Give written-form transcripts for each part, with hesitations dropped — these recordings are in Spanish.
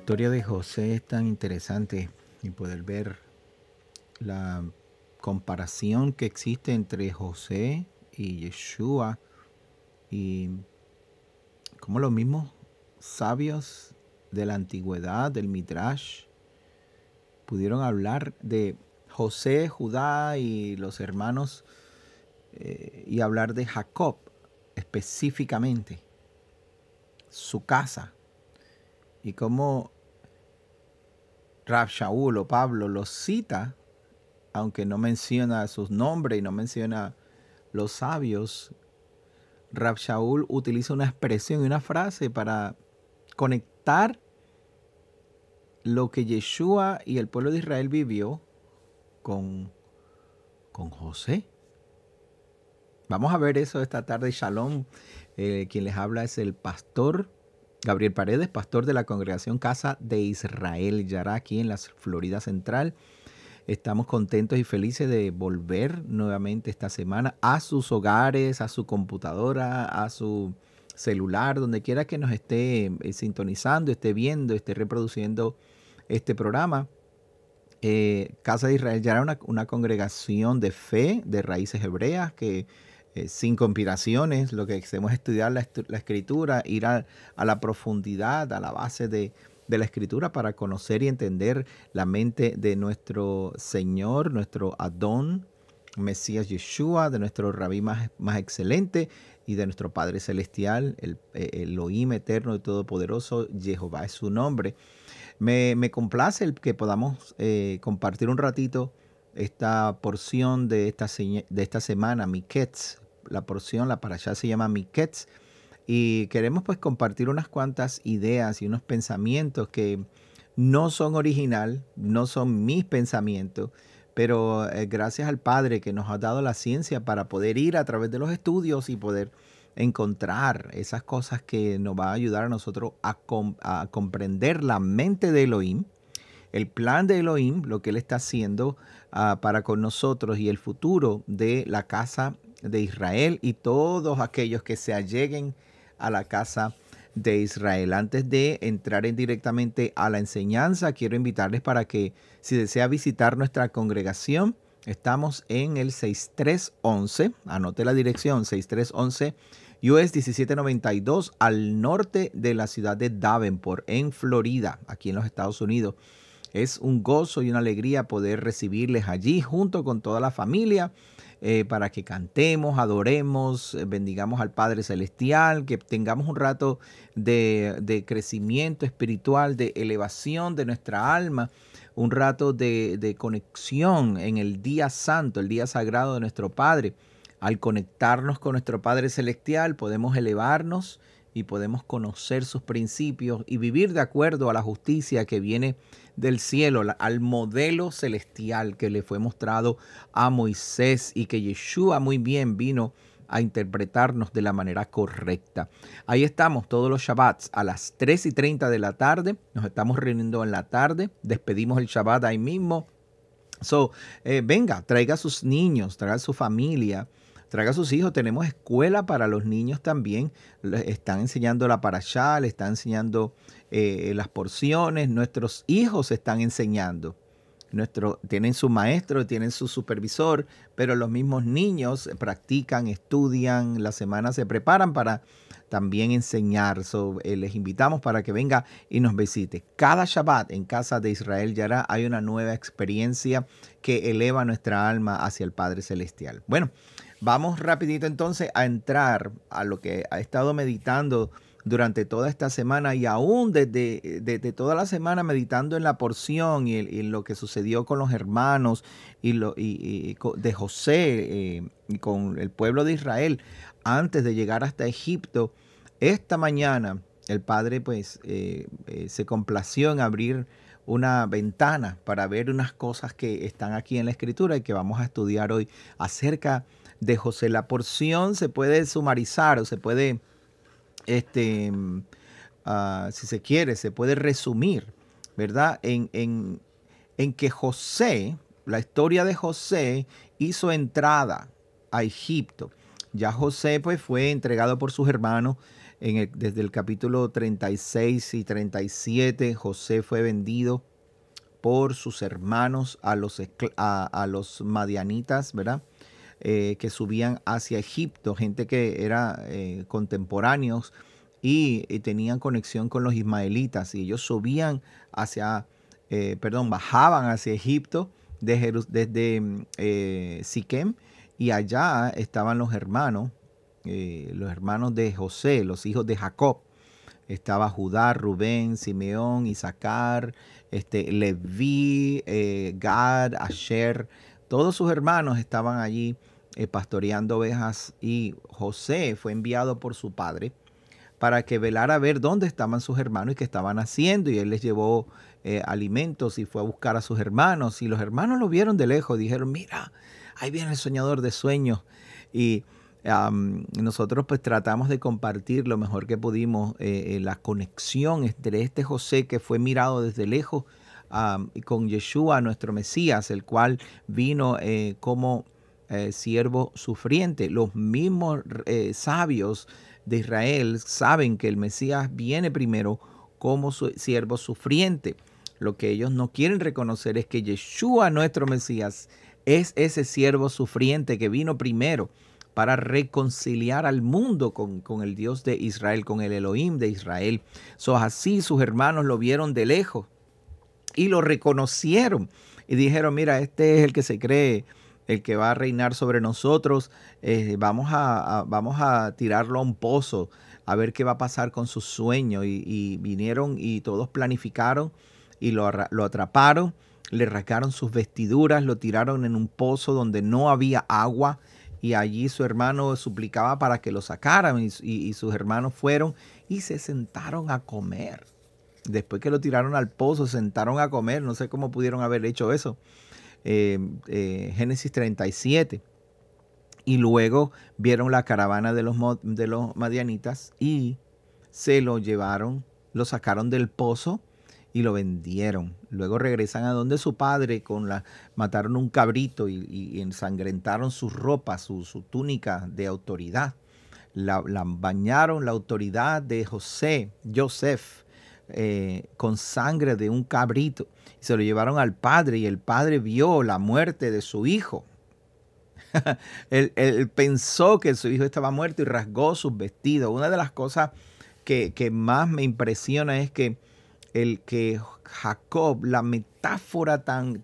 historia de José es tan interesante y poder ver la comparación que existe entre José y Yeshua y cómo los mismos sabios de la antigüedad, del Midrash, pudieron hablar de José, Judá y los hermanos y hablar de Jacob específicamente, su casa, y cómo Rab Shaul o Pablo los cita, aunque no menciona sus nombres y no menciona los sabios. Rab Shaul utiliza una expresión y una frase para conectar lo que Yeshua y el pueblo de Israel vivió con José. Vamos a ver eso esta tarde. Shalom. Quien les habla es el pastor Gabriel Paredes, pastor de la congregación Casa de Israel Yará, aquí en la Florida Central. Estamos contentos y felices de volver nuevamente esta semana a sus hogares, a su computadora, a su celular, donde quiera que nos esté sintonizando, esté viendo, esté reproduciendo este programa. Casa de Israel ya era una congregación de fe, de raíces hebreas, que sin conspiraciones, lo que hacemos es estudiar la escritura, ir a la profundidad, a la base de la escritura para conocer y entender la mente de nuestro Señor, nuestro Adón, Mesías Yeshua, de nuestro Rabí más excelente y de nuestro Padre Celestial, el Elohim eterno y todopoderoso, Jehová es su nombre. Me complace el que podamos compartir un ratito esta porción de esta semana, Miketz. La porción, la parashá se llama Miketz. Y queremos pues compartir unas cuantas ideas y unos pensamientos que no son original, no son mis pensamientos, pero gracias al Padre que nos ha dado la ciencia para poder ir a través de los estudios y poder encontrar esas cosas que nos va a ayudar a nosotros a comprender la mente de Elohim, el plan de Elohim, lo que Él está haciendo para con nosotros y el futuro de la casa de Israel y todos aquellos que se alleguen a la casa de Israel. Antes de entrar directamente a la enseñanza, quiero invitarles para que si desea visitar nuestra congregación, estamos en el 6311, anote la dirección, 6311 US 1792 al norte de la ciudad de Davenport, en Florida, aquí en los Estados Unidos. Es un gozo y una alegría poder recibirles allí junto con toda la familia para que cantemos, adoremos, bendigamos al Padre Celestial, que tengamos un rato de crecimiento espiritual, de elevación de nuestra alma, un rato de conexión en el día santo, el día sagrado de nuestro Padre. Al conectarnos con nuestro Padre Celestial podemos elevarnos y podemos conocer sus principios y vivir de acuerdo a la justicia que viene del cielo, al modelo celestial que le fue mostrado a Moisés y que Yeshua muy bien vino a interpretarnos de la manera correcta. Ahí estamos todos los Shabbats a las 3:30 de la tarde. Nos estamos reuniendo en la tarde. Despedimos el Shabbat ahí mismo. Venga, traiga a sus niños, traiga a su familia, traiga a sus hijos. Tenemos escuela para los niños también. Les están enseñando la parashá, le están enseñando las porciones. Nuestros hijos están enseñando. Tienen su maestro, tienen su supervisor, pero los mismos niños practican, estudian, la semana se preparan para también enseñar. Les invitamos para que venga y nos visite. Cada Shabbat en Casa de Israel Yará hay una nueva experiencia que eleva nuestra alma hacia el Padre Celestial. Bueno, vamos rapidito entonces a entrar a lo que ha estado meditando durante toda esta semana y aún desde toda la semana meditando en la porción y en lo que sucedió con los hermanos de José y con el pueblo de Israel antes de llegar hasta Egipto. Esta mañana el Padre pues se complació en abrir una ventana para ver unas cosas que están aquí en la Escritura y que vamos a estudiar hoy acerca de José. La porción se puede sumarizar o se puede si se quiere, se puede resumir, ¿verdad? En que José, la historia de José, hizo entrada a Egipto. Ya José pues fue entregado por sus hermanos desde el capítulo 36 y 37, José fue vendido por sus hermanos a los madianitas, ¿verdad? Que subían hacia Egipto, gente que era contemporáneos y tenían conexión con los ismaelitas, y ellos subían bajaban hacia Egipto desde Siquem, y allá estaban los hermanos de José, los hijos de Jacob. Estaba Judá, Rubén, Simeón, Isaacar, Leví, Gad, Asher. Todos sus hermanos estaban allí pastoreando ovejas, y José fue enviado por su padre para que velara a ver dónde estaban sus hermanos y qué estaban haciendo. Y él les llevó alimentos y fue a buscar a sus hermanos. Y los hermanos lo vieron de lejos, dijeron: mira, ahí viene el soñador de sueños. Y nosotros pues tratamos de compartir lo mejor que pudimos la conexión entre este José que fue mirado desde lejos con Yeshua, nuestro Mesías, el cual vino como siervo sufriente. Los mismos sabios de Israel saben que el Mesías viene primero como siervo sufriente. Lo que ellos no quieren reconocer es que Yeshua, nuestro Mesías, es ese siervo sufriente que vino primero para reconciliar al mundo con el Dios de Israel, con el Elohim de Israel. Así sus hermanos lo vieron de lejos y lo reconocieron y dijeron: mira, este es el que se cree, el que va a reinar sobre nosotros. Vamos a tirarlo a un pozo a ver qué va a pasar con su sueño. Y vinieron y todos planificaron y lo atraparon, le rasgaron sus vestiduras, lo tiraron en un pozo donde no había agua, y allí su hermano suplicaba para que lo sacaran, y sus hermanos fueron y se sentaron a comer. Después que lo tiraron al pozo, se sentaron a comer. No sé cómo pudieron haber hecho eso. Génesis 37. Y luego vieron la caravana de los madianitas y se lo llevaron, lo sacaron del pozo y lo vendieron. Luego regresan a donde su padre, mataron un cabrito y ensangrentaron sus ropas, su túnica de autoridad. La bañaron la autoridad de Joseph, con sangre de un cabrito. Se lo llevaron al padre, y el padre vio la muerte de su hijo. él pensó que su hijo estaba muerto y rasgó sus vestidos. Una de las cosas que más me impresiona es que Jacob, la metáfora tan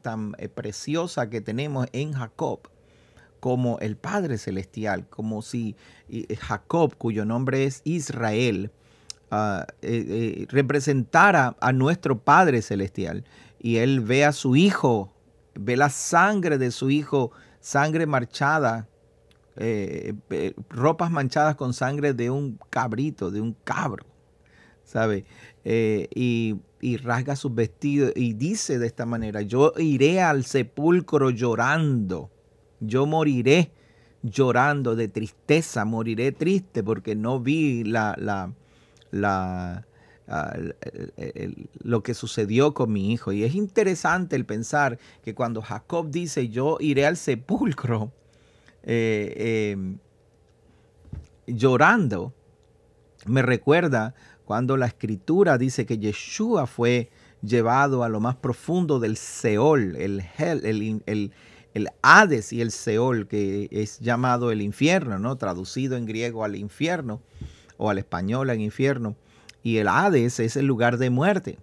preciosa que tenemos en Jacob como el Padre Celestial, como si Jacob, cuyo nombre es Israel, representara a nuestro Padre Celestial, y él ve a su hijo, ve la sangre de su hijo, sangre manchada, ropas manchadas con sangre de un cabrito, de un cabro, ¿sabe? Y rasga sus vestidos y dice de esta manera: yo iré al sepulcro llorando, yo moriré llorando de tristeza, moriré triste porque no vi lo que sucedió con mi hijo. Y es interesante el pensar que cuando Jacob dice: yo iré al sepulcro llorando, me recuerda cuando la escritura dice que Yeshua fue llevado a lo más profundo del Seol, el Hades y el Seol, que es llamado el infierno, ¿no? Traducido en griego al infierno, o al español al infierno. Y el Hades es el lugar de muerte.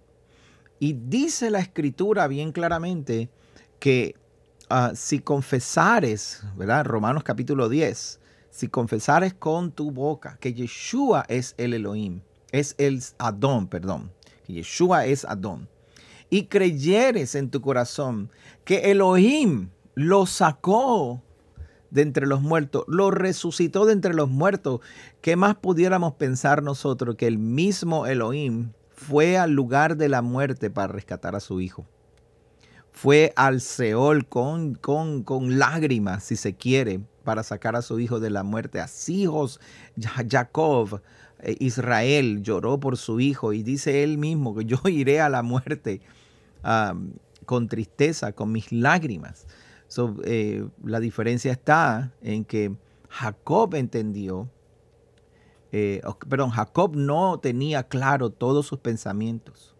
Y dice la escritura bien claramente que si confesares, ¿verdad? Romanos capítulo 10, si confesares con tu boca que Yeshua es el Elohim, es el Adón, perdón, que Yeshua es Adón, y creyeres en tu corazón que Elohim lo sacó de entre los muertos, lo resucitó de entre los muertos, ¿qué más pudiéramos pensar nosotros que el mismo Elohim fue al lugar de la muerte para rescatar a su hijo? Fue al Seol con lágrimas, si se quiere, para sacar a su hijo de la muerte. Así Jacob, Israel, lloró por su hijo, y dice él mismo que yo iré a la muerte con tristeza, con mis lágrimas. La diferencia está en que Jacob entendió Jacob no tenía claro todos sus pensamientos,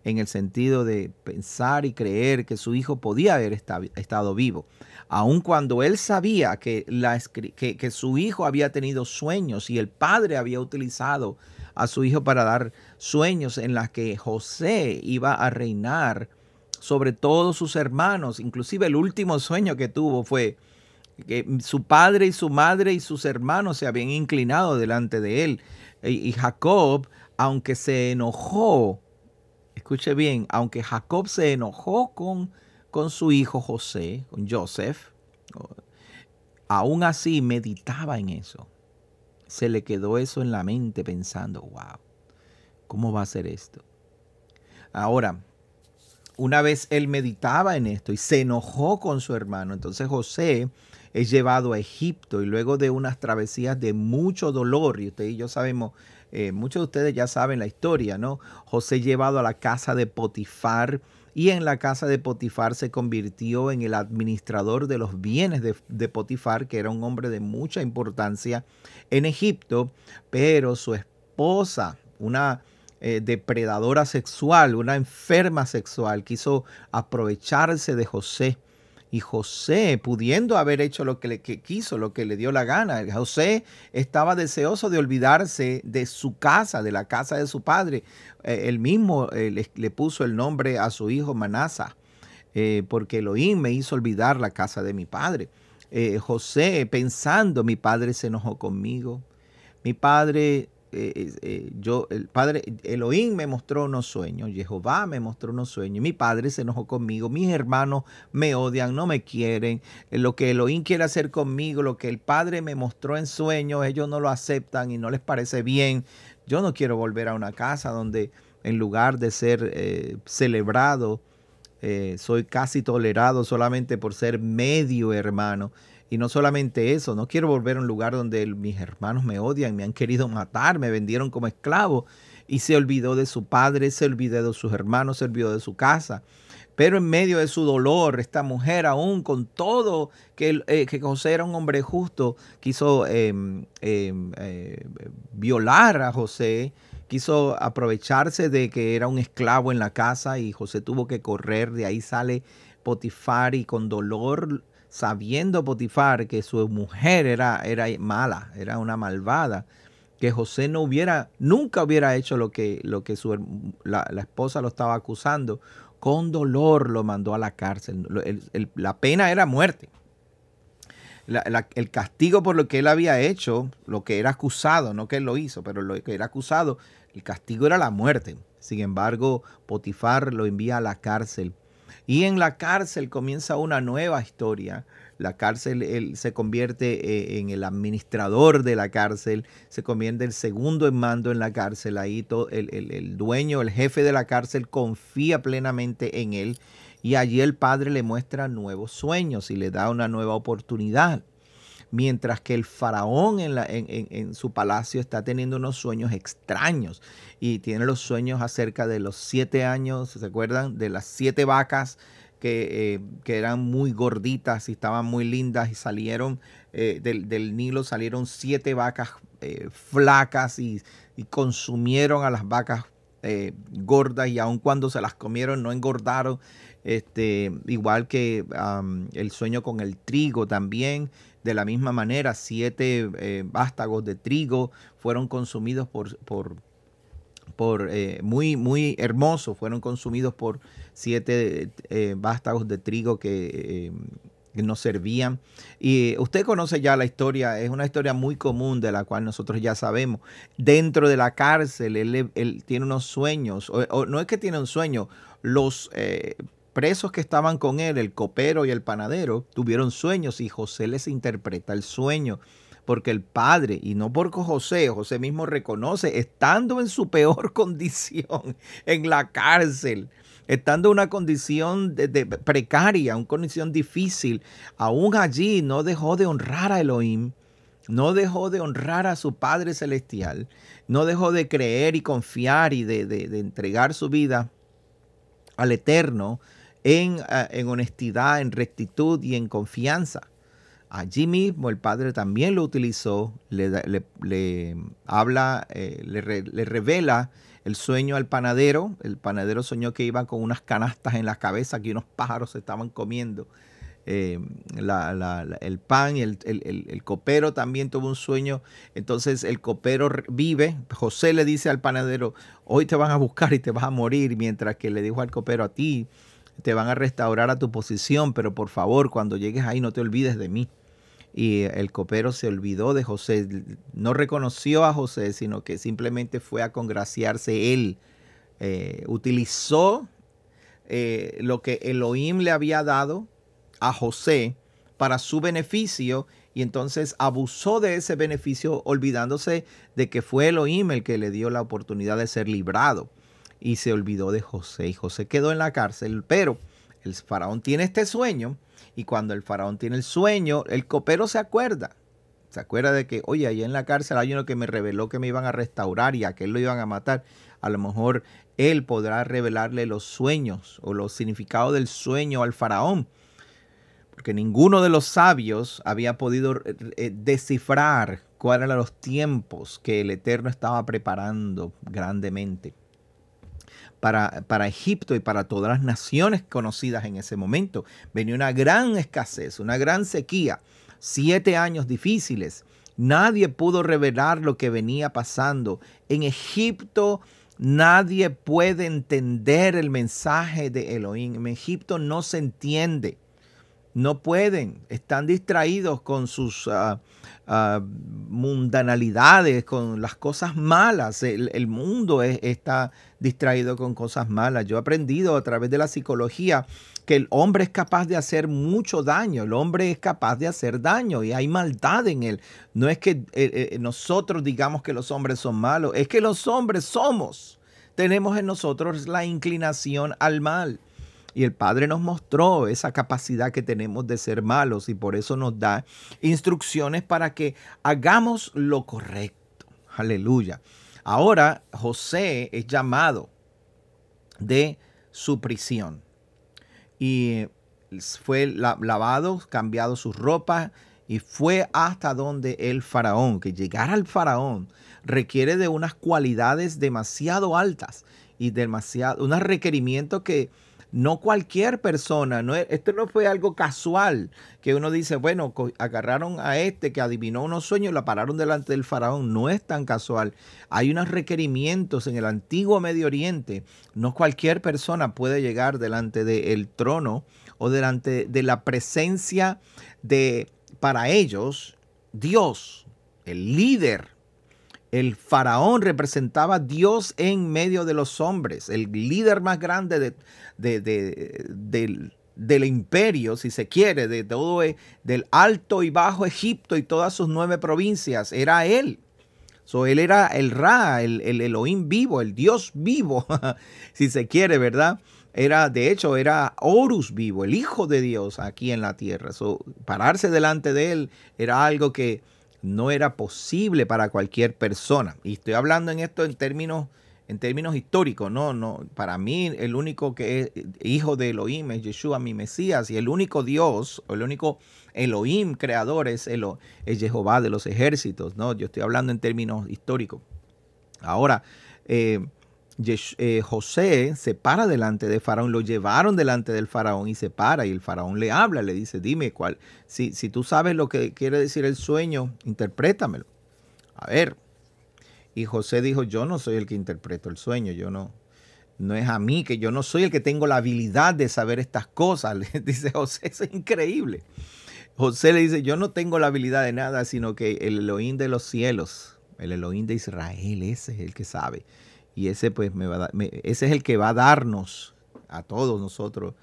en el sentido de pensar y creer que su hijo podía haber estado vivo. Aun cuando él sabía que su hijo había tenido sueños y el padre había utilizado a su hijo para dar sueños en las que José iba a reinar sobre todos sus hermanos. Inclusive el último sueño que tuvo fue que su padre y su madre y sus hermanos se habían inclinado delante de él. Y Jacob, aunque se enojó, escuche bien, aunque Jacob se enojó con su hijo José, con Joseph, aún así meditaba en eso. Se le quedó eso en la mente pensando, wow, ¿cómo va a ser esto? Ahora, una vez él meditaba en esto y se enojó con su hermano, entonces José es llevado a Egipto y luego de unas travesías de mucho dolor, y usted y yo sabemos, muchos de ustedes ya saben la historia, ¿no? José llevado a la casa de Potifar y en la casa de Potifar se convirtió en el administrador de los bienes de Potifar, que era un hombre de mucha importancia en Egipto, pero su esposa, una depredadora sexual, una enferma sexual, quiso aprovecharse de José. Y José, pudiendo haber hecho lo que quiso, lo que le dio la gana, José estaba deseoso de olvidarse de su casa, de la casa de su padre. Él mismo le puso el nombre a su hijo Manasa, porque Elohim me hizo olvidar la casa de mi padre. José, pensando, mi padre se enojó conmigo. Mi padre, el padre Elohim me mostró unos sueños, Jehová me mostró unos sueños, mi padre se enojó conmigo, mis hermanos me odian, no me quieren, lo que Elohim quiere hacer conmigo, lo que el padre me mostró en sueños, ellos no lo aceptan y no les parece bien. Yo no quiero volver a una casa donde en lugar de ser celebrado, soy casi tolerado solamente por ser medio hermano. Y no solamente eso, no quiero volver a un lugar donde mis hermanos me odian, me han querido matar, me vendieron como esclavo. Y se olvidó de su padre, se olvidó de sus hermanos, se olvidó de su casa. Pero en medio de su dolor, esta mujer, aún con todo que José era un hombre justo, quiso violar a José, quiso aprovecharse de que era un esclavo en la casa y José tuvo que correr. De ahí sale Potifar y con dolor, sabiendo Potifar que su mujer era mala, era una malvada, que José nunca hubiera hecho lo que la esposa lo estaba acusando, con dolor lo mandó a la cárcel. La pena era muerte. El castigo por lo que él había hecho, lo que era acusado, no que él lo hizo, pero lo que era acusado, el castigo era la muerte. Sin embargo, Potifar lo envía a la cárcel. Y en la cárcel comienza una nueva historia. La cárcel, él se convierte en el administrador de la cárcel, se convierte el segundo en mando en la cárcel. Ahí el dueño, el jefe de la cárcel confía plenamente en él. Y allí el padre le muestra nuevos sueños y le da una nueva oportunidad. Mientras que el faraón en su palacio está teniendo unos sueños extraños y tiene los sueños acerca de los 7 años, ¿se acuerdan? De las 7 vacas que eran muy gorditas y estaban muy lindas y salieron del Nilo, salieron 7 vacas flacas y consumieron a las vacas gordas, y aun cuando se las comieron no engordaron. Igual que el sueño con el trigo también. De la misma manera, 7 vástagos de trigo fueron consumidos muy hermosos, fueron consumidos por 7 vástagos de trigo que nos servían. Y usted conoce ya la historia, es una historia muy común de la cual nosotros ya sabemos. Dentro de la cárcel, él tiene unos sueños, o no es que tiene un sueño, los presos que estaban con él, el copero y el panadero, tuvieron sueños y José les interpreta el sueño. Porque el padre, y no por José mismo reconoce, estando en su peor condición, en la cárcel, estando en una condición de precaria, una condición difícil, aún allí no dejó de honrar a Elohim, no dejó de honrar a su Padre Celestial, no dejó de creer y confiar y de entregar su vida al Eterno en honestidad, en rectitud y en confianza. Allí mismo el Padre también lo utilizó, le habla, le revela el sueño al panadero. El panadero soñó que iba con unas canastas en la cabeza, que unos pájaros se estaban comiendo eh, el pan, y el copero también tuvo un sueño. Entonces el copero vive. José le dice al panadero, hoy te van a buscar y te vas a morir, mientras que le dijo al copero, a ti te van a restaurar a tu posición, pero por favor, cuando llegues ahí no te olvides de mí. Y el copero se olvidó de José, no reconoció a José, sino que simplemente fue a congraciarse él. Utilizó lo que Elohim le había dado a José para su beneficio, y entonces abusó de ese beneficio, olvidándose de que fue Elohim el que le dio la oportunidad de ser librado, y se olvidó de José, y José quedó en la cárcel. Pero el faraón tiene este sueño, y cuando el faraón tiene el sueño, el copero se acuerda de que, oye, allá en la cárcel hay uno que me reveló que me iban a restaurar y a aquel lo iban a matar. A lo mejor él podrá revelarle los sueños o los significados del sueño al faraón, porque ninguno de los sabios había podido descifrar cuáles eran los tiempos que el Eterno estaba preparando grandemente para Egipto y para todas las naciones conocidas en ese momento. Venía una gran escasez, una gran sequía, 7 años difíciles. Nadie pudo revelar lo que venía pasando. En Egipto nadie puede entender el mensaje de Elohim. En Egipto no se entiende. No pueden, están distraídos con sus mundanalidades, con las cosas malas. El mundo está distraído con cosas malas. Yo he aprendido a través de la psicología que el hombre es capaz de hacer mucho daño. El hombre es capaz de hacer daño y hay maldad en él. No es que nosotros digamos que los hombres son malos, es que los hombres tenemos en nosotros la inclinación al mal. Y el Padre nos mostró esa capacidad que tenemos de ser malos, y por eso nos da instrucciones para que hagamos lo correcto. Aleluya. Ahora José es llamado de su prisión y fue lavado, cambiado sus ropas y fue hasta donde el faraón. Que llegar al faraón requiere de unas cualidades demasiado altas y unos requerimientos que no cualquier persona, esto no fue algo casual, que uno dice, bueno, agarraron a este que adivinó unos sueños y la pararon delante del faraón. No es tan casual. Hay unos requerimientos en el antiguo Medio Oriente. No cualquier persona puede llegar delante del trono o delante de la presencia para ellos, Dios, el líder. El faraón representaba a Dios en medio de los hombres, el líder más grande del imperio, si se quiere, de todo, del Alto y Bajo Egipto y todas sus 9 provincias. Era él. Él era el Ra, el Elohim vivo, el Dios vivo, si se quiere, ¿verdad? De hecho, era Horus vivo, el Hijo de Dios aquí en la tierra. Pararse delante de él era algo que no era posible para cualquier persona. Y estoy hablando en esto en términos históricos. No, para mí el único que es hijo de Elohim es Yeshua, mi Mesías, y el único Dios, o el único Elohim creador es Jehová de los ejércitos. No, yo estoy hablando en términos históricos. Ahora, José se para delante de Faraón, lo llevaron delante del Faraón y se para, y el Faraón le habla, le dice, dime si tú sabes lo que quiere decir el sueño, interprétamelo. A ver. Y José dijo, yo no soy el que interpreto el sueño, no es a mí, que yo no soy el que tengo la habilidad de saber estas cosas. Le dice José, eso es increíble. José le dice, yo no tengo la habilidad de nada, sino que el Elohim de los cielos, el Elohim de Israel, ese es el que sabe. Y ese pues ese es el que va a darnos a todos nosotros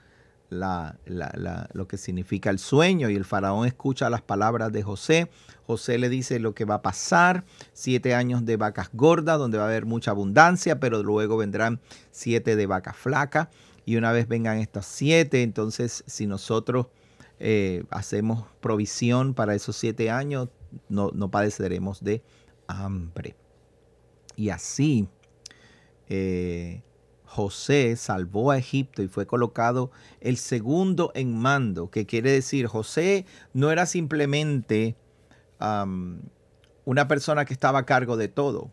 lo que significa el sueño. Y el faraón escucha las palabras de José. José le dice lo que va a pasar: 7 años de vacas gordas, donde va a haber mucha abundancia, pero luego vendrán 7 de vacas flacas. Y una vez vengan estas 7, entonces si nosotros hacemos provisión para esos 7 años, no padeceremos de hambre. Y así José salvó a Egipto y fue colocado el segundo en mando, que quiere decir, José no era simplemente una persona que estaba a cargo de todo.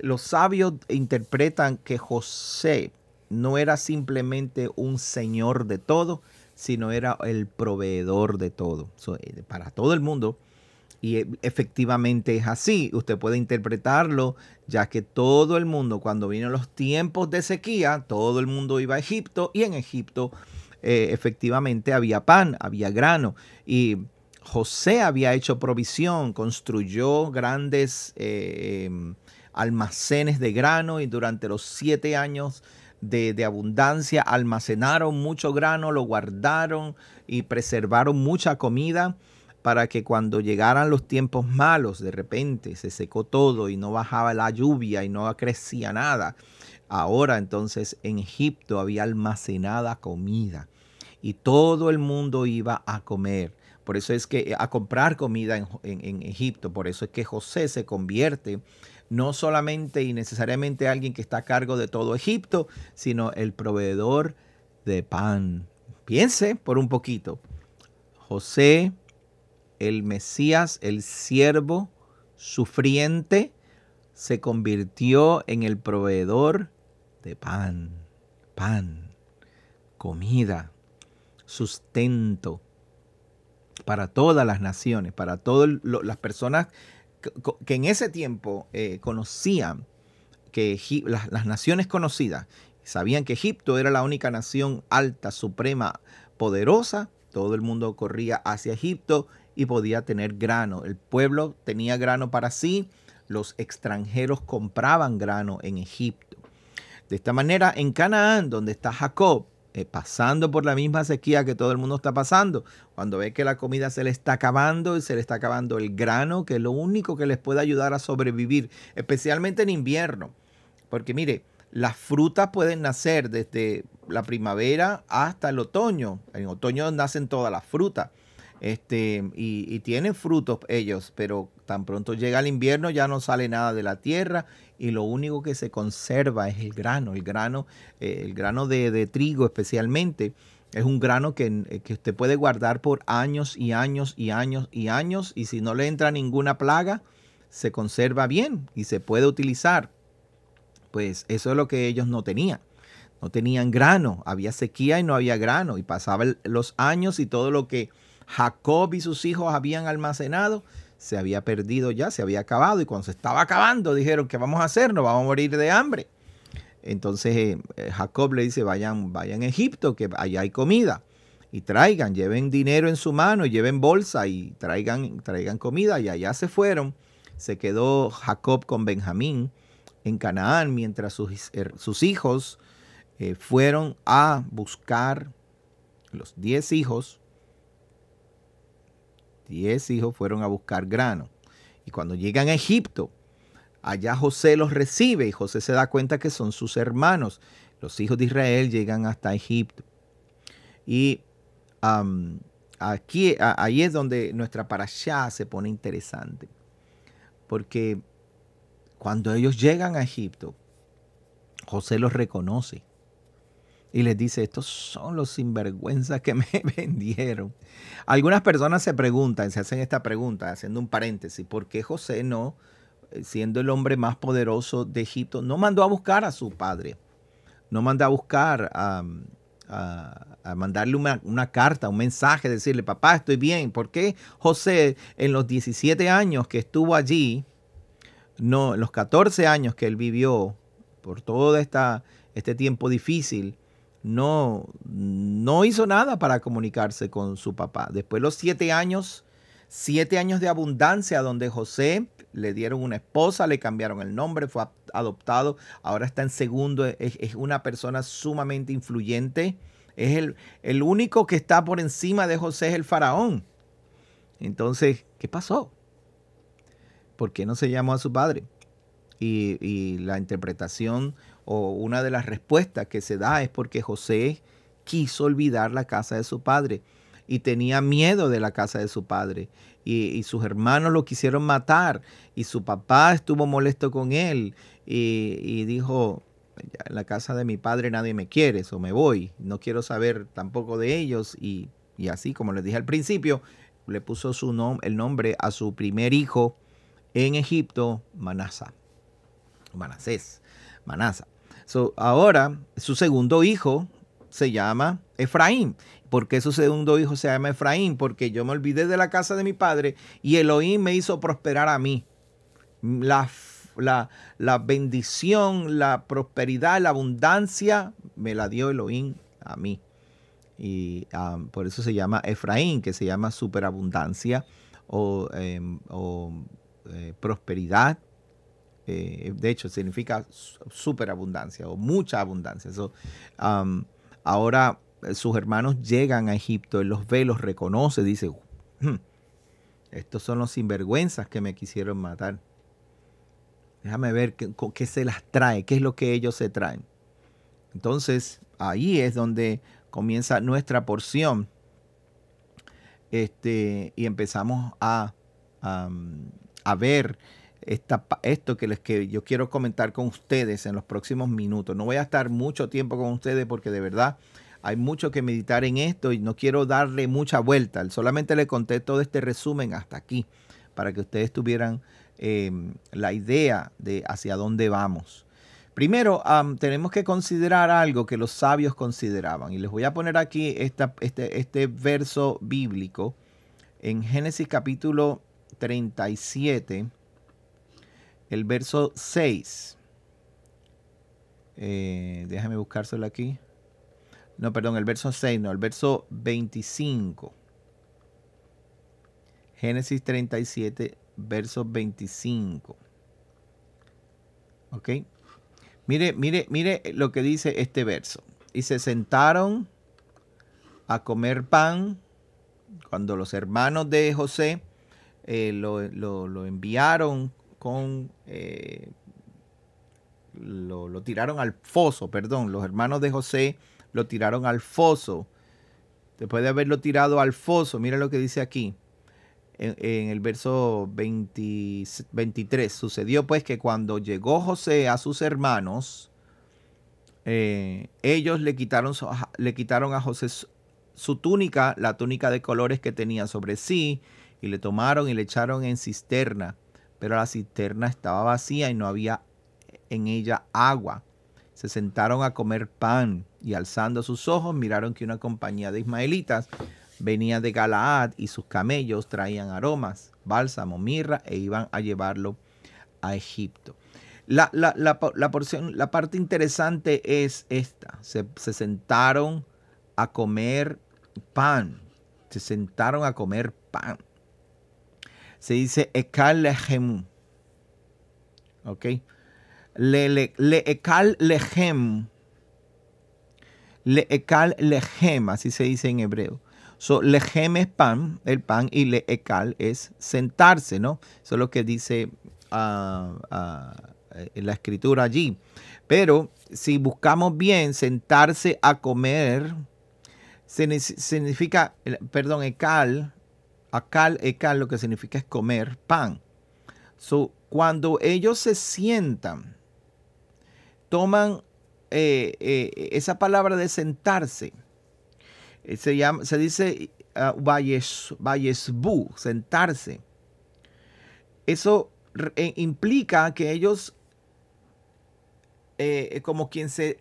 Los sabios interpretan que José no era simplemente un señor de todo, sino era el proveedor de todo. Para todo el mundo. Y efectivamente es así. Usted puede interpretarlo, ya que todo el mundo, cuando vinieron los tiempos de sequía, todo el mundo iba a Egipto y en Egipto efectivamente había pan, había grano. Y José había hecho provisión, construyó grandes almacenes de grano y durante los 7 años de abundancia almacenaron mucho grano, lo guardaron y preservaron mucha comida para que cuando llegaran los tiempos malos, de repente se secó todo y no bajaba la lluvia y no crecía nada. Ahora entonces en Egipto había almacenada comida y todo el mundo iba a comer. Por eso es que a comprar comida en Egipto. Por eso es que José se convierte no solamente y necesariamente alguien que está a cargo de todo Egipto, sino el proveedor de pan. Piense por un poquito. José, el Mesías, el siervo sufriente, se convirtió en el proveedor de pan, comida, sustento para todas las naciones, para todas las personas que en ese tiempo conocían que las naciones conocidas sabían que Egipto era la única nación alta, suprema, poderosa. Todo el mundo corría hacia Egipto y podía tener grano. El pueblo tenía grano para sí. Los extranjeros compraban grano en Egipto. De esta manera, en Canaán, donde está Jacob, pasando por la misma sequía que todo el mundo está pasando, cuando ve que la comida se le está acabando y se le está acabando el grano, que es lo único que les puede ayudar a sobrevivir, especialmente en invierno. Porque mire, las frutas pueden nacer desde la primavera hasta el otoño. En otoño nacen todas las frutas. Y tienen frutos ellos, pero tan pronto llega el invierno ya no sale nada de la tierra y lo único que se conserva es el grano. El grano de trigo especialmente es un grano que usted puede guardar por años y años y años y años, y si no le entra ninguna plaga se conserva bien y se puede utilizar. Pues eso es lo que ellos no tenían. No tenían grano, había sequía y no había grano, y pasaban los años y todo lo que Jacob y sus hijos habían almacenado se había perdido ya, se había acabado, y cuando se estaba acabando dijeron, ¿qué vamos a hacer? Nos vamos a morir de hambre. Entonces Jacob le dice, vayan a Egipto, que allá hay comida, y traigan, lleven dinero en su mano, y lleven bolsa y traigan comida, y allá se fueron. Se quedó Jacob con Benjamín en Canaán, mientras sus hijos fueron a buscar, los 10 hijos fueron a buscar grano. Y cuando llegan a Egipto, allá José los recibe y José se da cuenta que son sus hermanos. Los hijos de Israel llegan hasta Egipto. Y ahí es donde nuestra parashá se pone interesante. Porque cuando ellos llegan a Egipto, José los reconoce y les dice, estos son los sinvergüenzas que me vendieron. Algunas personas se hacen esta pregunta, haciendo un paréntesis, ¿por qué José no, siendo el hombre más poderoso de Egipto, no mandó a buscar a su padre? No mandó a buscar, a mandarle una carta, un mensaje, decirle, papá, estoy bien. ¿Por qué José en los 17 años que estuvo allí, no, en los 14 años que él vivió, por todo este tiempo difícil, no hizo nada para comunicarse con su papá? Después los 7 años de abundancia, donde José le dieron una esposa, le cambiaron el nombre, fue adoptado, ahora está en segundo, es una persona sumamente influyente. Es el único que está por encima de José, es el faraón. Entonces, ¿qué pasó? ¿Por qué no se llamó a su padre? Y la interpretación o una de las respuestas que se da es porque José quiso olvidar la casa de su padre y tenía miedo de la casa de su padre. Y sus hermanos lo quisieron matar y su papá estuvo molesto con él y dijo, ya en la casa de mi padre nadie me quiere, eso me voy, no quiero saber tampoco de ellos. Y así, como les dije al principio, le puso el nombre a su primer hijo en Egipto, Manasa. Ahora, su segundo hijo se llama Efraín. ¿Por qué su segundo hijo se llama Efraín? Porque yo me olvidé de la casa de mi padre y Elohim me hizo prosperar a mí. La bendición, la prosperidad, la abundancia me la dio Elohim a mí. Y por eso se llama Efraín, que se llama superabundancia o prosperidad. De hecho, significa superabundancia o mucha abundancia. Ahora sus hermanos llegan a Egipto, él los ve, los reconoce, dice, estos son los sinvergüenzas que me quisieron matar. Déjame ver qué se las trae, qué es lo que ellos se traen. Entonces, ahí es donde comienza nuestra porción. Y empezamos a ver esto que yo quiero comentar con ustedes en los próximos minutos. No voy a estar mucho tiempo con ustedes porque de verdad hay mucho que meditar en esto y no quiero darle mucha vuelta. Solamente le conté todo este resumen hasta aquí para que ustedes tuvieran la idea de hacia dónde vamos. Primero, tenemos que considerar algo que los sabios consideraban. Y les voy a poner aquí este verso bíblico en Génesis capítulo 37, el verso 6. Déjame buscárselo aquí. No, perdón, el verso 6, no, el verso 25. Génesis 37, verso 25. ¿Ok? Mire lo que dice este verso. Y se sentaron a comer pan cuando los hermanos de José lo enviaron lo tiraron al foso, perdón. Los hermanos de José lo tiraron al foso. Después de haberlo tirado al foso, mira lo que dice aquí. En el verso 23, sucedió pues que cuando llegó José a sus hermanos, ellos le quitaron a José su túnica, la túnica de colores que tenía sobre sí, y le tomaron y le echaron en cisterna, pero la cisterna estaba vacía y no había en ella agua. Se sentaron a comer pan y alzando sus ojos miraron que una compañía de ismaelitas venía de Galaad y sus camellos traían aromas, bálsamo, mirra e iban a llevarlo a Egipto. La parte interesante es esta. Se sentaron a comer pan. Se sentaron a comer pan. Se dice ekal lehem. ¿Ok? Ekal lehem. Ekal lehem, así se dice en hebreo. Lehem es pan, el pan, y ekal es sentarse, ¿no? Eso es lo que dice en la escritura allí. Pero si buscamos bien, sentarse a comer significa, perdón, ekal lo que significa es comer pan. Cuando ellos se sientan, toman esa palabra de sentarse, se dice vayesbu, sentarse. Eso implica que ellos, como quien se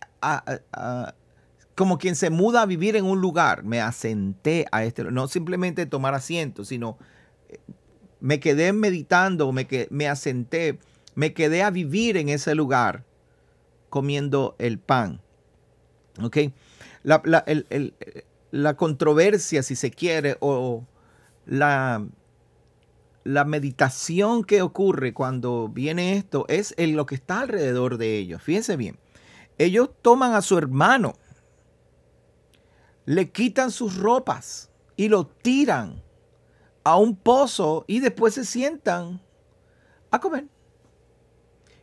muda a vivir en un lugar, me asenté a no simplemente tomar asiento, sino me quedé meditando, me asenté, me quedé a vivir en ese lugar comiendo el pan. ¿Ok? La controversia, si se quiere, o la meditación que ocurre cuando viene esto es en lo que está alrededor de ellos. Fíjense bien, ellos toman a su hermano, le quitan sus ropas y lo tiran a un pozo y después se sientan a comer.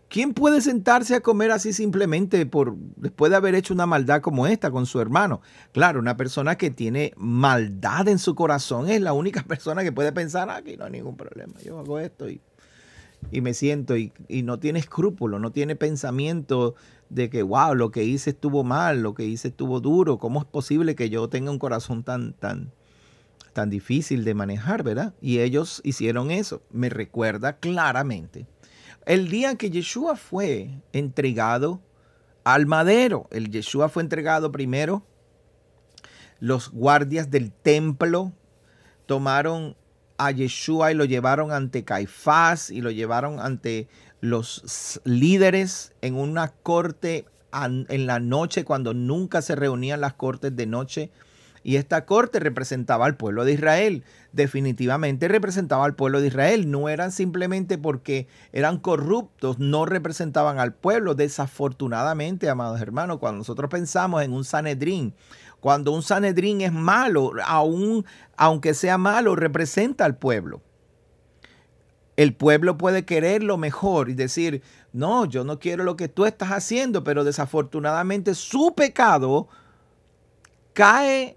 ¿Quién puede sentarse a comer así simplemente después de haber hecho una maldad como esta con su hermano? Claro, una persona que tiene maldad en su corazón es la única persona que puede pensar, aquí no hay ningún problema, yo hago esto y y me siento y no tiene escrúpulo, no tiene pensamiento de que, wow, lo que hice estuvo mal, lo que hice estuvo duro, ¿cómo es posible que yo tenga un corazón tan difícil de manejar, verdad? Y ellos hicieron eso. Me recuerda claramente el día que Yeshua fue entregado al madero. El Yeshua fue entregado primero. Los guardias del templo tomaron a Yeshua y lo llevaron ante Caifás y lo llevaron ante los líderes en una corte en la noche, cuando nunca se reunían las cortes de noche. Y esta corte representaba al pueblo de Israel. Definitivamente representaba al pueblo de Israel. No eran simplemente porque eran corruptos, no representaban al pueblo. Desafortunadamente, amados hermanos, cuando nosotros pensamos en un Sanedrín, cuando un Sanedrín es malo, aunque sea malo, representa al pueblo. El pueblo puede querer lo mejor y decir, no, yo no quiero lo que tú estás haciendo, pero desafortunadamente su pecado trae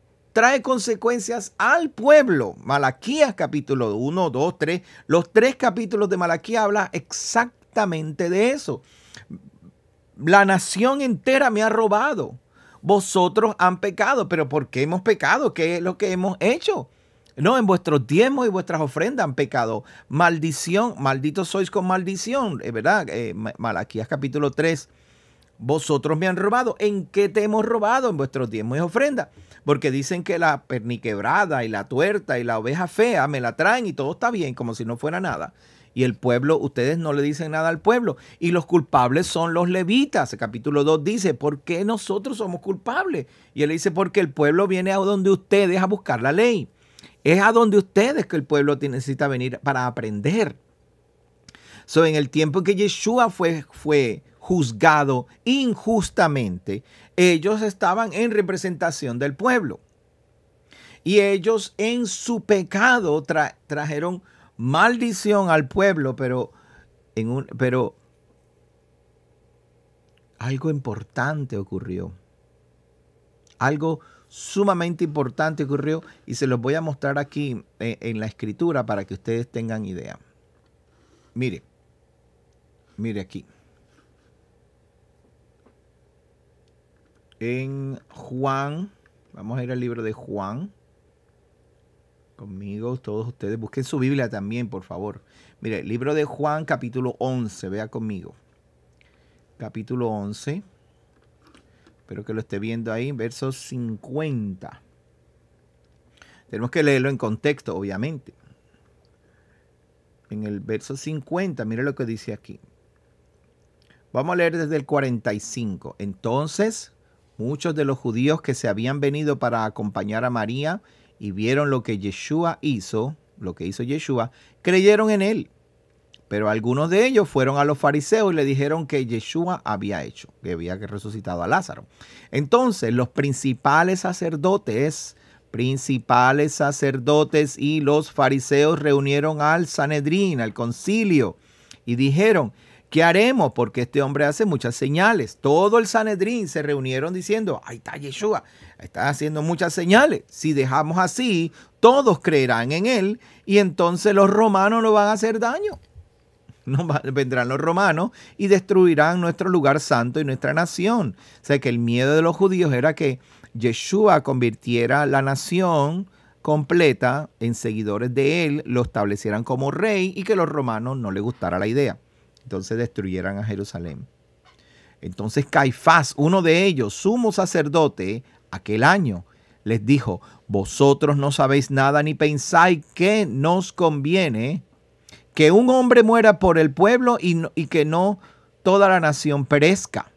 consecuencias al pueblo. Malaquías capítulo 1, 2, 3, los 3 capítulos de Malaquías hablan exactamente de eso. La nación entera me ha robado. Vosotros han pecado. ¿Pero por qué hemos pecado? ¿Qué es lo que hemos hecho? No, en vuestros diezmos y vuestras ofrendas han pecado. Maldición, malditos sois con maldición, ¿verdad? Malaquías capítulo 3. Vosotros me han robado. ¿En qué te hemos robado? En vuestros diezmos y ofrendas. Porque dicen que la perniquebrada y la tuerta y la oveja fea me la traen y todo está bien, como si no fuera nada. Y el pueblo, ustedes no le dicen nada al pueblo. Y los culpables son los levitas. El capítulo 2 dice, ¿por qué nosotros somos culpables? Y él dice, porque el pueblo viene a donde ustedes a buscar la ley. Es a donde ustedes que el pueblo necesita venir para aprender. En el tiempo en que Yeshua fue juzgado injustamente, ellos estaban en representación del pueblo. Y ellos en su pecado trajeron maldición al pueblo, pero algo importante ocurrió. Algo sumamente importante ocurrió y se los voy a mostrar aquí en la escritura para que ustedes tengan idea. Mire aquí. En Juan, vamos a ir al libro de Juan. Conmigo, todos ustedes, busquen su Biblia también, por favor. Mire, el libro de Juan, capítulo 11, vea conmigo. Capítulo 11. Espero que lo esté viendo ahí, versos 50. Tenemos que leerlo en contexto, obviamente. En el verso 50, mire lo que dice aquí. Vamos a leer desde el 45. Entonces, muchos de los judíos que se habían venido para acompañar a María y vieron lo que Yeshua hizo, creyeron en él. Pero algunos de ellos fueron a los fariseos y le dijeron que Yeshua había hecho, que había resucitado a Lázaro. Entonces los principales sacerdotes y los fariseos reunieron al Sanedrín, al concilio, y dijeron, ¿qué haremos? Porque este hombre hace muchas señales. Todo el Sanedrín se reunieron diciendo, ahí está Yeshua, está haciendo muchas señales. Si dejamos así, todos creerán en él y entonces los romanos nos van a hacer daño. Vendrán los romanos y destruirán nuestro lugar santo y nuestra nación. O sea que el miedo de los judíos era que Yeshua convirtiera la nación completa en seguidores de él, lo establecieran como rey y que los romanos no les gustara la idea. Entonces destruyeran a Jerusalén. Entonces Caifás, uno de ellos, sumo sacerdote, aquel año, les dijo, vosotros no sabéis nada ni pensáis que nos conviene que un hombre muera por el pueblo y que no toda la nación perezca.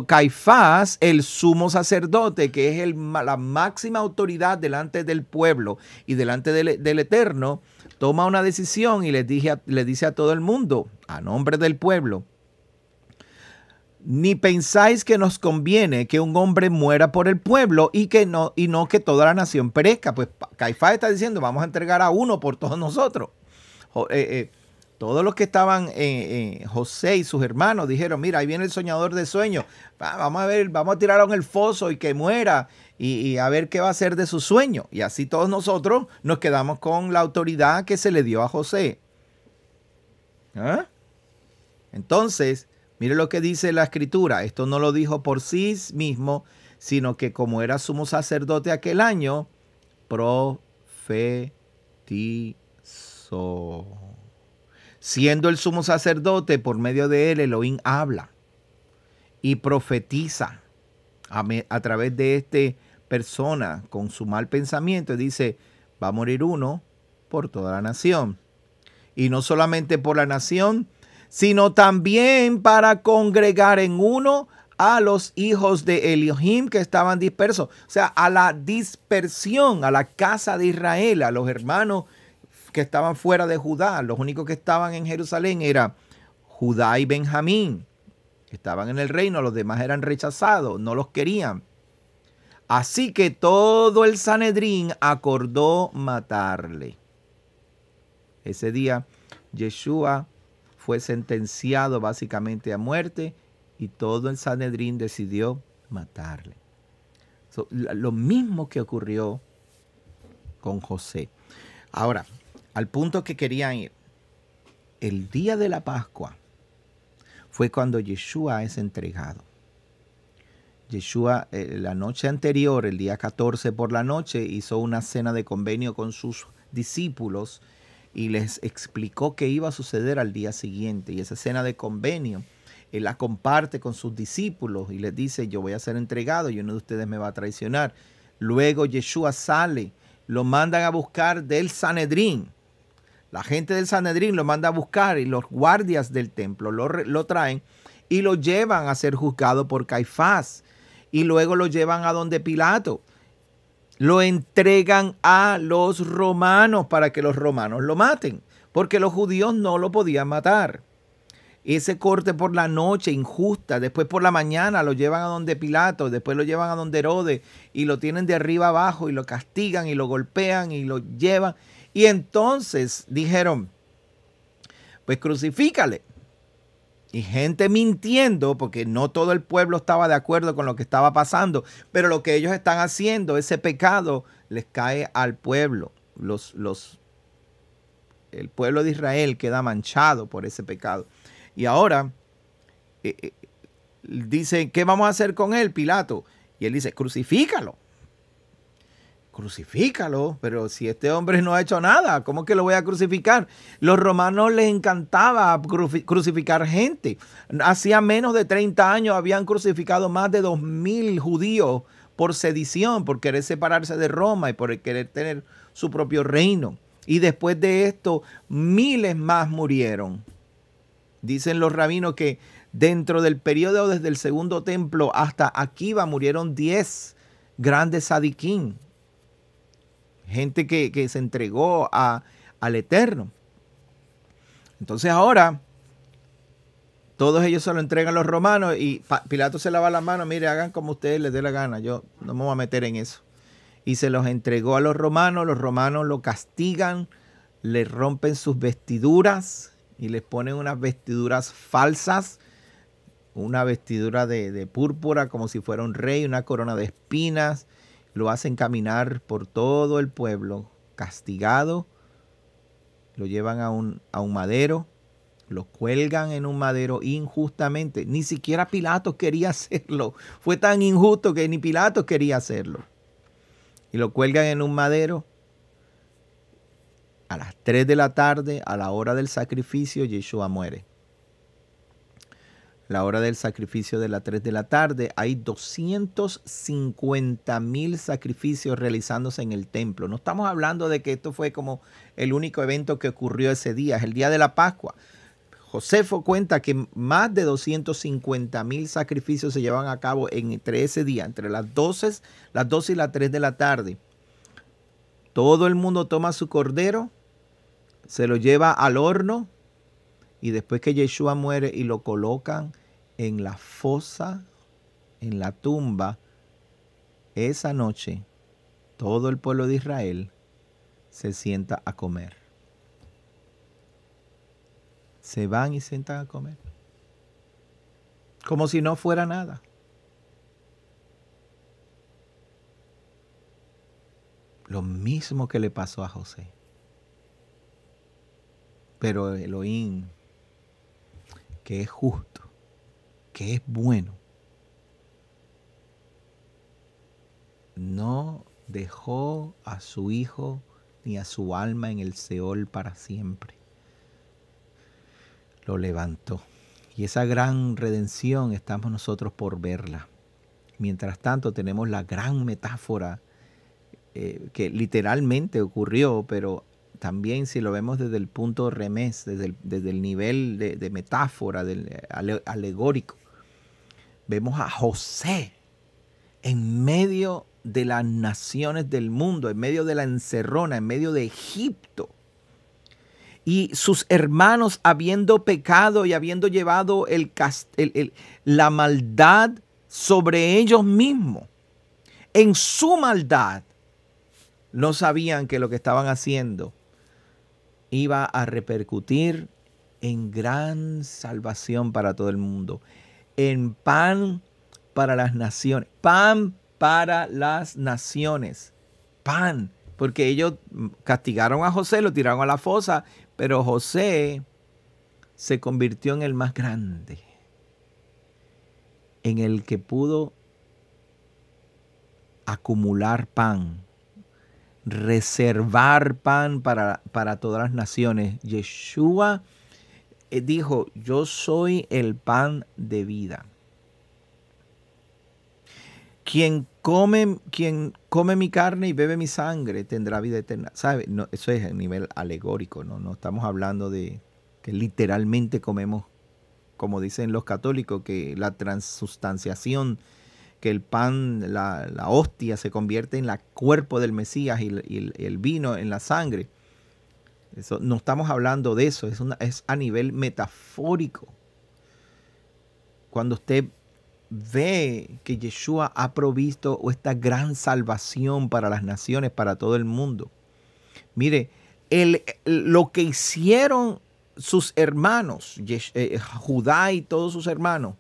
Caifás, el sumo sacerdote, que es la máxima autoridad delante del pueblo y delante del Eterno, toma una decisión y le dice a todo el mundo, a nombre del pueblo, ni pensáis que nos conviene que un hombre muera por el pueblo y no que toda la nación perezca. Pues Caifás está diciendo, vamos a entregar a uno por todos nosotros. Todos los que estaban, José y sus hermanos, dijeron, mira, ahí viene el soñador de sueños, vamos a tirarlo en el foso y que muera y a ver qué va a hacer de su sueño. Y así todos nosotros nos quedamos con la autoridad que se le dio a José. ¿Ah? Entonces, mire lo que dice la escritura. Esto no lo dijo por sí mismo, sino que como era sumo sacerdote aquel año, profetizó. Siendo el sumo sacerdote, por medio de él, Elohim habla y profetiza a través de esta persona con su mal pensamiento. Dice, va a morir uno por toda la nación. Y no solamente por la nación, sino también para congregar en uno a los hijos de Elohim que estaban dispersos. O sea, a la dispersión, a la casa de Israel, a los hermanos que estaban fuera de Judá. Los únicos que estaban en Jerusalén eran Judá y Benjamín. Estaban en el reino, los demás eran rechazados, no los querían. Así que todo el Sanedrín acordó matarle. Ese día, Yeshua fue sentenciado básicamente a muerte y todo el Sanedrín decidió matarle. Lo mismo que ocurrió con José. Ahora, al punto que querían ir, el día de la Pascua fue cuando Yeshua es entregado. Yeshua, la noche anterior, el día 14 por la noche, hizo una cena de convenio con sus discípulos y les explicó qué iba a suceder al día siguiente. Y esa cena de convenio, él la comparte con sus discípulos y les dice, yo voy a ser entregado y uno de ustedes me va a traicionar. Luego Yeshua sale, lo mandan a buscar del Sanedrín. La gente del Sanedrín lo manda a buscar y los guardias del templo lo traen y lo llevan a ser juzgado por Caifás. Y luego lo llevan a donde Pilato. Lo entregan a los romanos para que los romanos lo maten, porque los judíos no lo podían matar. Ese corte por la noche injusta, después por la mañana lo llevan a donde Pilato, después lo llevan a donde Herodes y lo tienen de arriba abajo y lo castigan y lo golpean y lo llevan. Y entonces dijeron, pues crucifícale. Y gente mintiendo, porque no todo el pueblo estaba de acuerdo con lo que estaba pasando, pero lo que ellos están haciendo, ese pecado, les cae al pueblo. El pueblo de Israel queda manchado por ese pecado. Y ahora dice, ¿qué vamos a hacer con él, Pilato? Y él dice, crucifícalo. Crucifícalo, pero si este hombre no ha hecho nada, ¿cómo que lo voy a crucificar? Los romanos les encantaba crucificar gente. Hacía menos de 30 años habían crucificado más de 2000 judíos por sedición, por querer separarse de Roma y por querer tener su propio reino. Y después de esto, miles más murieron. Dicen los rabinos que dentro del periodo desde el segundo templo hasta Akiva murieron 10 grandes sadiquín. Gente que se entregó al Eterno. Entonces ahora, todos ellos se lo entregan a los romanos y Pilato se lava las manos, mire, hagan como ustedes les dé la gana, yo no me voy a meter en eso. Y se los entregó a los romanos lo castigan, les rompen sus vestiduras y les ponen unas vestiduras falsas, una vestidura de púrpura como si fuera un rey, una corona de espinas. Lo hacen caminar por todo el pueblo, castigado. Lo llevan a un madero, lo cuelgan en un madero injustamente. Ni siquiera Pilato quería hacerlo. Fue tan injusto que ni Pilato quería hacerlo. Y lo cuelgan en un madero. A las 3 de la tarde, a la hora del sacrificio, Yeshua muere. La hora del sacrificio de las 3 de la tarde, hay 250,000 sacrificios realizándose en el templo. No estamos hablando de que esto fue como el único evento que ocurrió ese día, es el día de la Pascua. Josefo cuenta que más de 250,000 sacrificios se llevan a cabo entre ese día, entre las 12 y las 3 de la tarde. Todo el mundo toma su cordero, se lo lleva al horno y después que Yeshua muere y lo colocan en la fosa, en la tumba, esa noche todo el pueblo de Israel se sienta a comer. Se van y sientan a comer. Como si no fuera nada. Lo mismo que le pasó a José. Pero Elohim que es justo, que es bueno, no dejó a su hijo ni a su alma en el Seol para siempre. Lo levantó. Y esa gran redención estamos nosotros por verla. Mientras tanto tenemos la gran metáfora que literalmente ocurrió, pero también si lo vemos desde el punto remés, desde el nivel de metáfora, alegórico, vemos a José en medio de las naciones del mundo, en medio de la encerrona, en medio de Egipto. Y sus hermanos habiendo pecado y habiendo llevado la maldad sobre ellos mismos. En su maldad no sabían que lo que estaban haciendo iba a repercutir en gran salvación para todo el mundo. En pan para las naciones. Pan para las naciones. Pan. Porque ellos castigaron a José, lo tiraron a la fosa, pero José se convirtió en el más grande, en el que pudo acumular pan, reservar pan para todas las naciones. Yeshua dijo, yo soy el pan de vida. Quien come mi carne y bebe mi sangre tendrá vida eterna. ¿Sabe? No, eso es a nivel alegórico, ¿no? No estamos hablando de que literalmente comemos, como dicen los católicos, que la transustanciación, que el pan, la hostia se convierte en el cuerpo del Mesías y el vino en la sangre. Eso, no estamos hablando de eso, es a nivel metafórico. Cuando usted ve que Yeshua ha provisto esta gran salvación para las naciones, para todo el mundo. Mire, lo que hicieron sus hermanos, Judá y todos sus hermanos,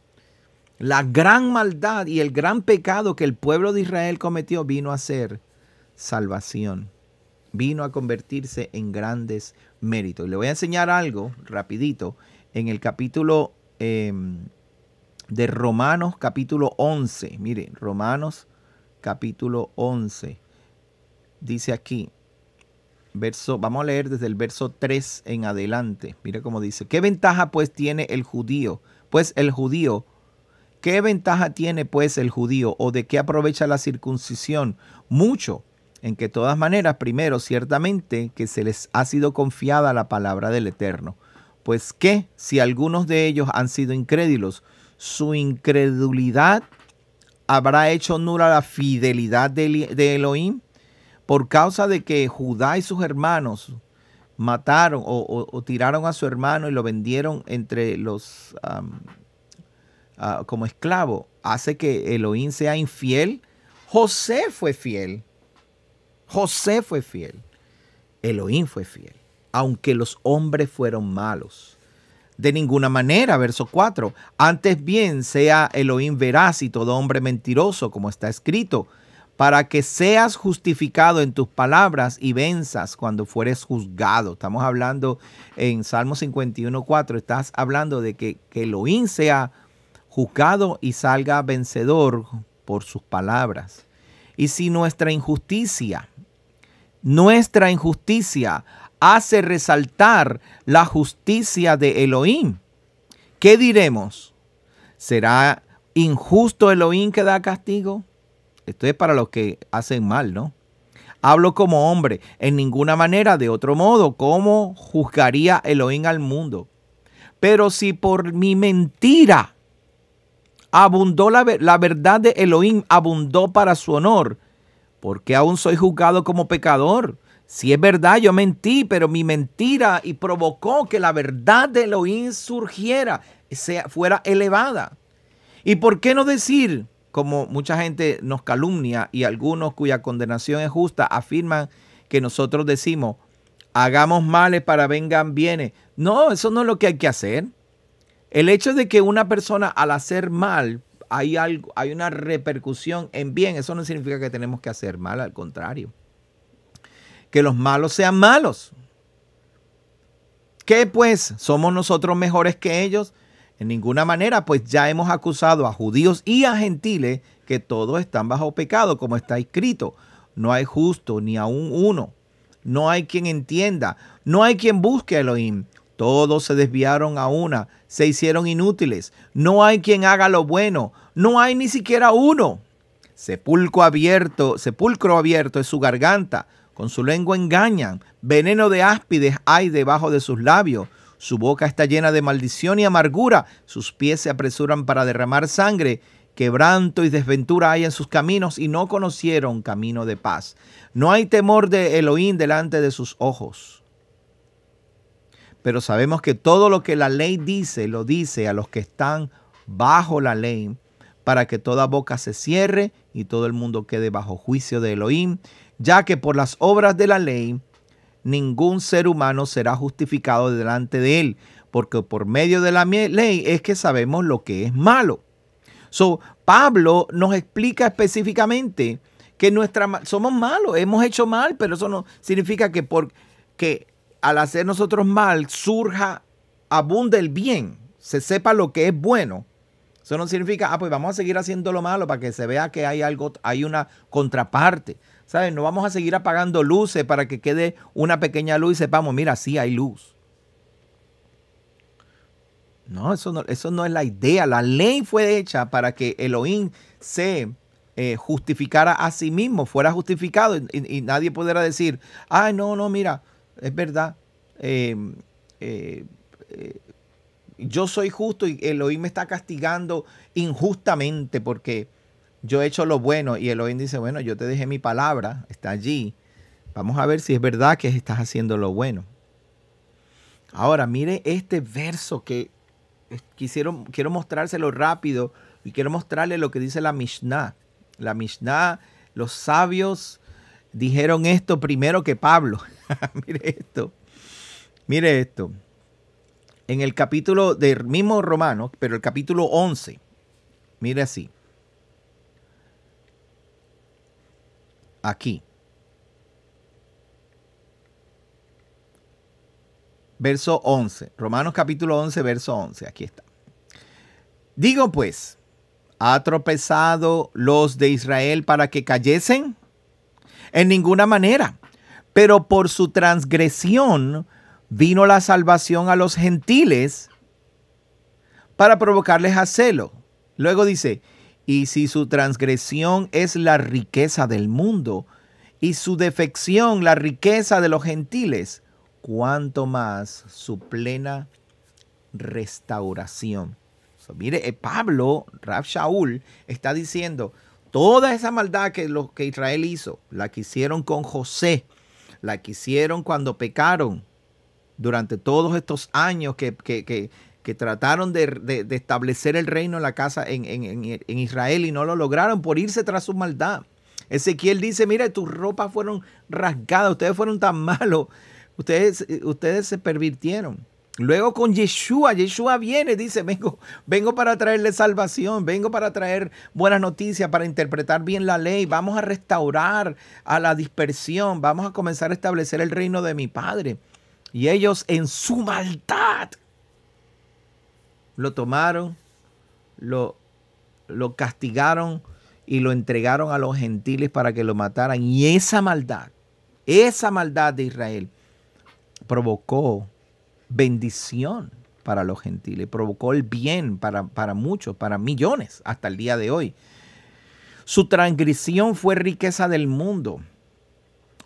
la gran maldad y el gran pecado que el pueblo de Israel cometió vino a ser salvación. Vino a convertirse en grandes méritos. Y le voy a enseñar algo rapidito en el capítulo de Romanos capítulo 11. Mire, Romanos capítulo 11. Dice aquí, vamos a leer desde el verso 3 en adelante. Mire cómo dice. ¿Qué ventaja pues tiene el judío? ¿Qué ventaja tiene pues el judío? ¿O de qué aprovecha la circuncisión? Mucho, en que de todas maneras, primero, ciertamente que se les ha sido confiada la palabra del Eterno. Pues que si algunos de ellos han sido incrédulos, su incredulidad habrá hecho nula la fidelidad de Elohim, por causa de que Judá y sus hermanos mataron o tiraron a su hermano y lo vendieron entre los como esclavo, hace que Elohim sea infiel. José fue fiel. Elohim fue fiel, aunque los hombres fueron malos. De ninguna manera, verso 4, antes bien sea Elohim veraz y todo hombre mentiroso, como está escrito, para que seas justificado en tus palabras y venzas cuando fueres juzgado. Estamos hablando en Salmo 51:4, estás hablando de que Elohim sea juzgado y salga vencedor por sus palabras. Y si nuestra injusticia hace resaltar la justicia de Elohim, ¿qué diremos? ¿Será injusto Elohim que da castigo? Esto es para los que hacen mal, ¿no? Hablo como hombre, en ninguna manera, de otro modo, ¿cómo juzgaría Elohim al mundo? Pero si por mi mentira abundó la verdad de Elohim, abundó para su honor, ¿por qué aún soy juzgado como pecador? Si es verdad, yo mentí, pero mi mentira y provocó que la verdad de Elohim surgiera, fuera elevada. ¿Y por qué no decir, como mucha gente nos calumnia y algunos cuya condenación es justa, afirman que nosotros decimos, hagamos males para vengan bienes? No, eso no es lo que hay que hacer. El hecho de que una persona al hacer mal, hay una repercusión en bien, eso no significa que tenemos que hacer mal, al contrario. Que los malos sean malos. ¿Qué pues? ¿Somos nosotros mejores que ellos? En ninguna manera, pues ya hemos acusado a judíos y a gentiles que todos están bajo pecado, como está escrito. No hay justo ni aun uno. No hay quien entienda. No hay quien busque a Elohim. Todos se desviaron a una, se hicieron inútiles. No hay quien haga lo bueno. No hay ni siquiera uno. Sepulcro abierto es su garganta. Con su lengua engañan. Veneno de áspides hay debajo de sus labios. Su boca está llena de maldición y amargura. Sus pies se apresuran para derramar sangre. Quebranto y desventura hay en sus caminos y no conocieron camino de paz. No hay temor de Elohim delante de sus ojos. Pero sabemos que todo lo que la ley dice, lo dice a los que están bajo la ley, para que toda boca se cierre y todo el mundo quede bajo juicio de Elohim, ya que por las obras de la ley ningún ser humano será justificado delante de él, porque por medio de la ley es que sabemos lo que es malo. Pablo nos explica específicamente que somos malos, hemos hecho mal, pero eso no significa que al hacer nosotros mal abunde el bien, se sepa lo que es bueno. Eso no significa, pues vamos a seguir haciendo lo malo para que se vea que hay una contraparte. ¿Sabes? No vamos a seguir apagando luces para que quede una pequeña luz y sepamos, mira, sí hay luz. No, eso no es la idea. La ley fue hecha para que Elohim se justificara a sí mismo, fuera justificado y nadie pudiera decir, no, mira, es verdad, yo soy justo y Elohim me está castigando injustamente porque yo he hecho lo bueno. Y Elohim dice, bueno, yo te dejé mi palabra, está allí. Vamos a ver si es verdad que estás haciendo lo bueno. Ahora, mire este verso que quiero mostrárselo rápido y quiero mostrarle lo que dice la Mishnah. La Mishnah, los sabios dijeron esto primero que Pablo. Mire esto. En el capítulo del mismo Romanos, pero el capítulo 11, mire así. Aquí. Verso 11. Romanos capítulo 11, verso 11. Aquí está. Digo pues, ¿ha tropezado los de Israel para que cayesen? En ninguna manera. Pero por su transgresión vino la salvación a los gentiles para provocarles a celo. Luego dice, y si su transgresión es la riqueza del mundo y su defección la riqueza de los gentiles, cuánto más su plena restauración. Mire, Pablo, Rav Shaul, está diciendo, toda esa maldad que Israel hizo, la que hicieron con José, la que hicieron cuando pecaron, durante todos estos años que trataron de establecer el reino en la casa en Israel y no lo lograron por irse tras su maldad. Ezequiel dice, mira, tus ropas fueron rasgadas, ustedes fueron tan malos, ustedes se pervirtieron. Luego con Yeshua viene, dice, vengo para traerle salvación, vengo para traer buenas noticias, para interpretar bien la ley, vamos a restaurar a la dispersión, vamos a comenzar a establecer el reino de mi Padre. Y ellos en su maldad lo tomaron, lo castigaron y lo entregaron a los gentiles para que lo mataran. Y esa maldad de Israel provocó bendición para los gentiles, provocó el bien para muchos, para millones hasta el día de hoy. Su transgresión fue riqueza del mundo.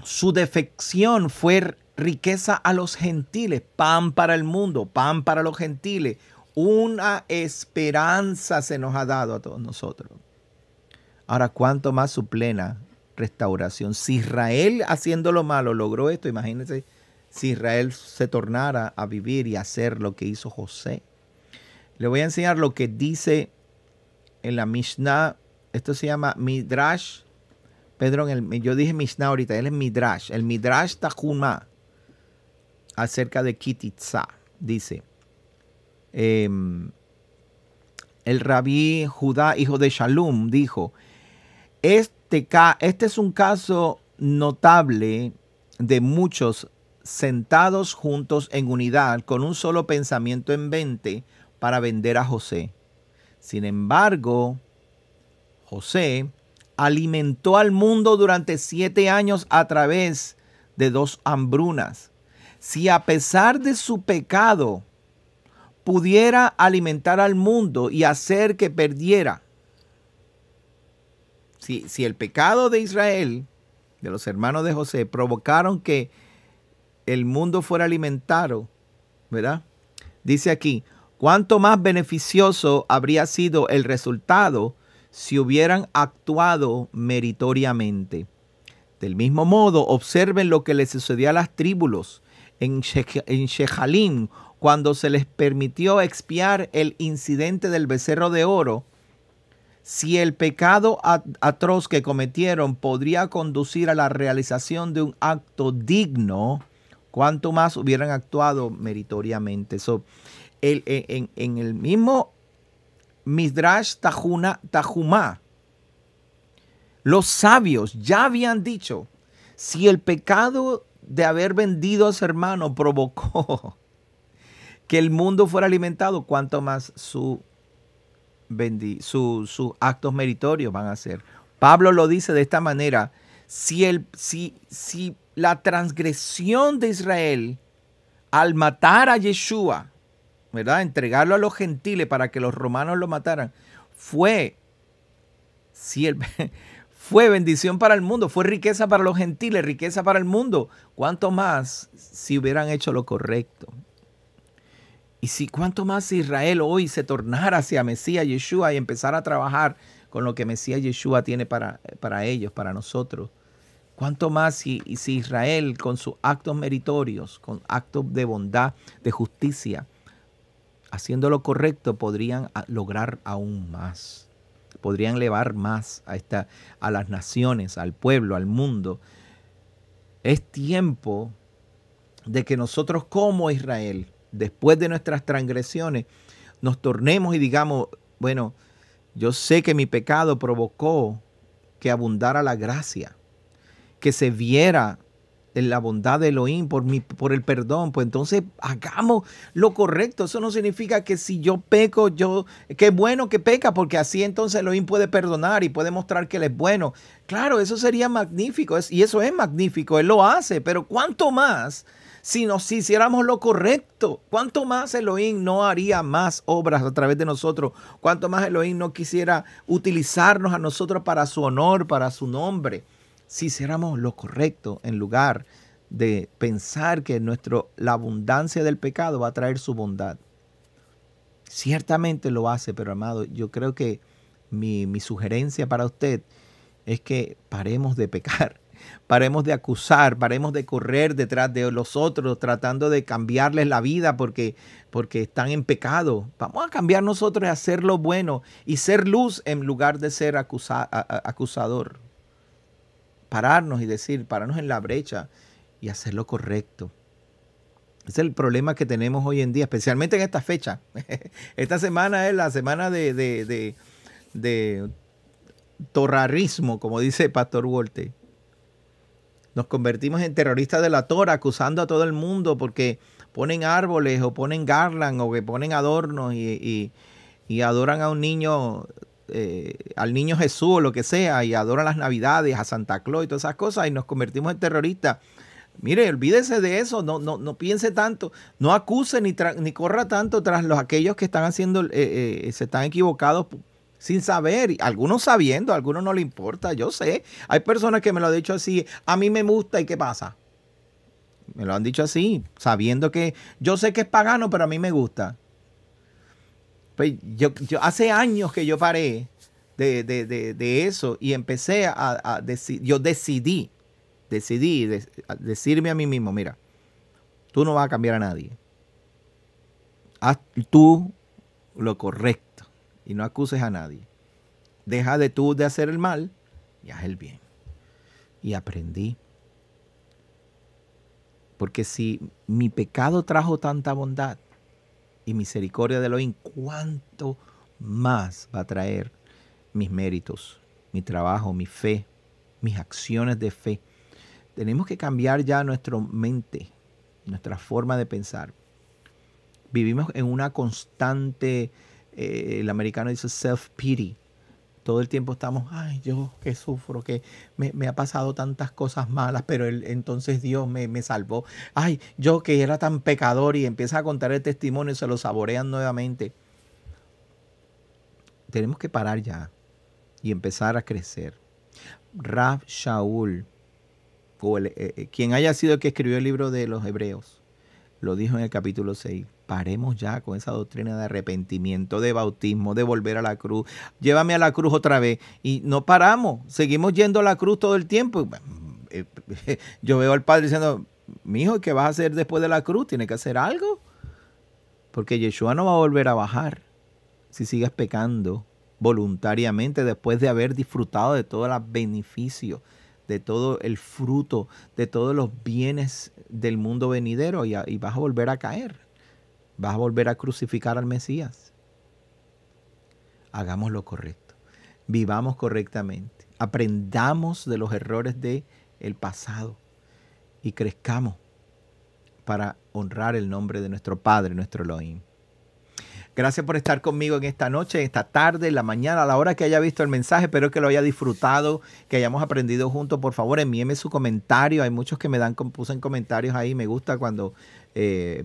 Su defección fue riqueza a los gentiles, pan para el mundo, pan para los gentiles. Una esperanza se nos ha dado a todos nosotros. Ahora, ¿cuánto más su plena restauración? Si Israel haciendo lo malo logró esto, imagínense si Israel se tornara a vivir y hacer lo que hizo José. Le voy a enseñar lo que dice en la Mishnah. Esto se llama Midrash. Pedro, yo dije Mishnah ahorita, él es Midrash. El Midrash Tahumá acerca de Kititza. Dice, el rabí Judá, hijo de Shalom, dijo, este es un caso notable de muchos sentados juntos en unidad con un solo pensamiento en mente para vender a José. Sin embargo, José alimentó al mundo durante 7 años a través de 2 hambrunas. Si a pesar de su pecado pudiera alimentar al mundo y hacer que perdiera, si el pecado de Israel, de los hermanos de José, provocaron que el mundo fuera alimentado, ¿verdad? Dice aquí, cuánto más beneficioso habría sido el resultado si hubieran actuado meritoriamente. Del mismo modo, observen lo que le sucedió a las tribus en Shehalim cuando se les permitió expiar el incidente del becerro de oro. Si el pecado atroz que cometieron podría conducir a la realización de un acto digno, cuánto más hubieran actuado meritoriamente. En el mismo Midrash Tahumá, los sabios ya habían dicho, si el pecado de haber vendido a su hermano provocó que el mundo fuera alimentado, cuánto más sus actos meritorios van a ser. Pablo lo dice de esta manera, si la transgresión de Israel al matar a Yeshua, ¿verdad?, entregarlo a los gentiles para que los romanos lo mataran, fue bendición para el mundo, fue riqueza para los gentiles, riqueza para el mundo. ¿Cuánto más si hubieran hecho lo correcto? Y cuánto más si Israel hoy se tornara hacia Mesías Yeshua y empezara a trabajar con lo que Mesías Yeshua tiene para ellos, para nosotros. Cuánto más si Israel con sus actos meritorios, con actos de bondad, de justicia, haciendo lo correcto, podrían lograr aún más. Podrían elevar más a las naciones, al pueblo, al mundo. Es tiempo de que nosotros como Israel, después de nuestras transgresiones, nos tornemos y digamos, bueno, yo sé que mi pecado provocó que abundara la gracia, que se viera en la bondad de Elohim por el perdón. Pues entonces hagamos lo correcto. Eso no significa que si yo peco, qué bueno que peca, porque así entonces Elohim puede perdonar y puede mostrar que Él es bueno. Claro, eso sería magnífico, y eso es magnífico, Él lo hace, pero ¿cuánto más si hiciéramos lo correcto? ¿Cuánto más Elohim no haría más obras a través de nosotros? ¿Cuánto más Elohim no quisiera utilizarnos a nosotros para su honor, para su nombre? Si hiciéramos lo correcto en lugar de pensar que la abundancia del pecado va a traer su bondad. Ciertamente lo hace, pero amado, yo creo que mi sugerencia para usted es que paremos de pecar, paremos de acusar, paremos de correr detrás de los otros tratando de cambiarles la vida porque están en pecado. Vamos a cambiar nosotros y hacer lo bueno y ser luz en lugar de ser acusador. Pararnos en la brecha y hacer lo correcto. Ese es el problema que tenemos hoy en día, especialmente en esta fecha. Esta semana es la semana de torrarismo, como dice Pastor Walter. Nos convertimos en terroristas de la Torah, acusando a todo el mundo porque ponen árboles o ponen garland o que ponen adornos y adoran a un niño, al niño Jesús o lo que sea, y adoran las Navidades, a Santa Claus y todas esas cosas, y nos convertimos en terroristas. Mire, olvídese de eso, no piense tanto, no acuse ni corra tanto tras aquellos que están haciendo, se están equivocados sin saber, algunos sabiendo, a algunos no le importa, yo sé. Hay personas que me lo han dicho así, a mí me gusta, ¿y qué pasa? Me lo han dicho así, sabiendo que yo sé que es pagano, pero a mí me gusta. Pues yo hace años que yo paré de eso y empecé a decir, yo decidí decirme a mí mismo, mira, tú no vas a cambiar a nadie. Haz tú lo correcto y no acuses a nadie. Deja de hacer el mal y haz el bien. Y aprendí. Porque si mi pecado trajo tanta bondad y misericordia de Elohim, ¿cuánto más va a traer mis méritos, mi trabajo, mi fe, mis acciones de fe? Tenemos que cambiar ya nuestra mente, nuestra forma de pensar. Vivimos en una constante, el americano dice self-pity. Todo el tiempo estamos, ay, yo que sufro, que me ha pasado tantas cosas malas, pero entonces Dios me salvó. Ay, yo que era tan pecador, y empieza a contar el testimonio y se lo saborean nuevamente. Tenemos que parar ya y empezar a crecer. Rav Shaul, o quien haya sido el que escribió el libro de los Hebreos, lo dijo en el capítulo 6. Paremos ya con esa doctrina de arrepentimiento, de bautismo, de volver a la cruz. Llévame a la cruz otra vez. Y no paramos, seguimos yendo a la cruz todo el tiempo. Yo veo al Padre diciendo, mijo, ¿qué vas a hacer después de la cruz? ¿Tienes que hacer algo? Porque Yeshua no va a volver a bajar si sigues pecando voluntariamente después de haber disfrutado de todos los beneficios, de todo el fruto, de todos los bienes del mundo venidero, y vas a volver a caer. Vas a volver a crucificar al Mesías. Hagamos lo correcto. Vivamos correctamente. Aprendamos de los errores del pasado y crezcamos para honrar el nombre de nuestro Padre, nuestro Elohim. Gracias por estar conmigo en esta noche, en esta tarde, en la mañana, a la hora que haya visto el mensaje. Espero que lo haya disfrutado, que hayamos aprendido juntos. Por favor, envíeme su comentario. Hay muchos que pusen comentarios ahí. Me gusta cuando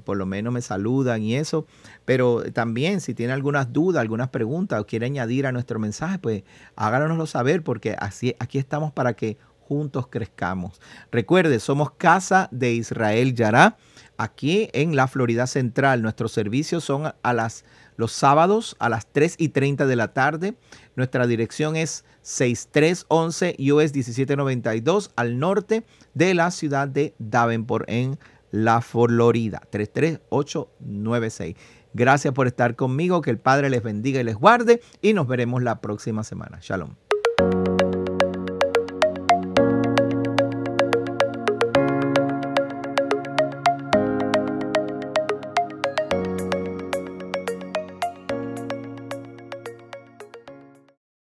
por lo menos me saludan y eso. Pero también, si tiene algunas dudas, algunas preguntas o quiere añadir a nuestro mensaje, pues háganoslo saber, porque aquí estamos para que juntos crezcamos. Recuerde, somos Casa de Israel Yará. Aquí en la Florida Central, nuestros servicios son los sábados a las 3:30 de la tarde. Nuestra dirección es 6311 US 1792 al norte de la ciudad de Davenport, en la Florida, 33896. Gracias por estar conmigo, que el Padre les bendiga y les guarde, y nos veremos la próxima semana. Shalom.